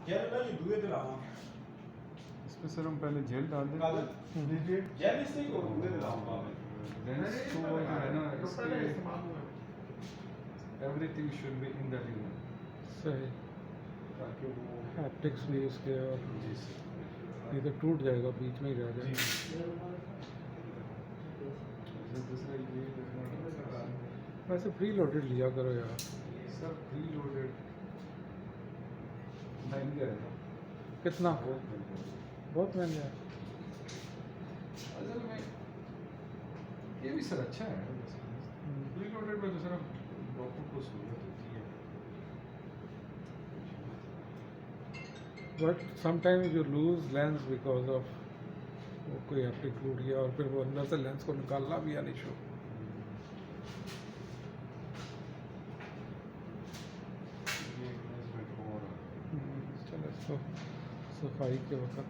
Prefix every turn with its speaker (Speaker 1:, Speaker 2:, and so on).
Speaker 1: Jail पहले दूए ते लाऊंगा
Speaker 2: इसमें सर हम पहले जेल डाल देते
Speaker 1: कागज
Speaker 2: हैं।
Speaker 1: जेल इससे ही और दूए ते लाऊंगा मैं
Speaker 2: लेंस को जो है ना इसके everything should be in the unit
Speaker 3: सही
Speaker 2: ताकि वो
Speaker 3: हैप्टिक्स भी इसके और
Speaker 2: जी सर
Speaker 3: नहीं तो टूट जाएगा, बीच में ही रह जाएगा।
Speaker 2: दूसरा ये
Speaker 3: वैसे प्री लोडेड लिया करो यार।
Speaker 2: सर प्री लोडेड महंगा है
Speaker 3: कितना?
Speaker 2: बहुत महंगा है।
Speaker 3: बहुत महंगा है।
Speaker 2: असल में ये भी सर अच्छा है प्री लोडेड में तो सर डॉक्टर को सहूलत होती है
Speaker 3: but sometimes you lose lens because of वो कोई हैप्टिक टूट गया और फिर वो अंदर से लेंस को निकालना भी आनी शो।
Speaker 2: ये इन्वेस्टमेंट हो रहा है
Speaker 3: चलो इसको सफाई के वक्त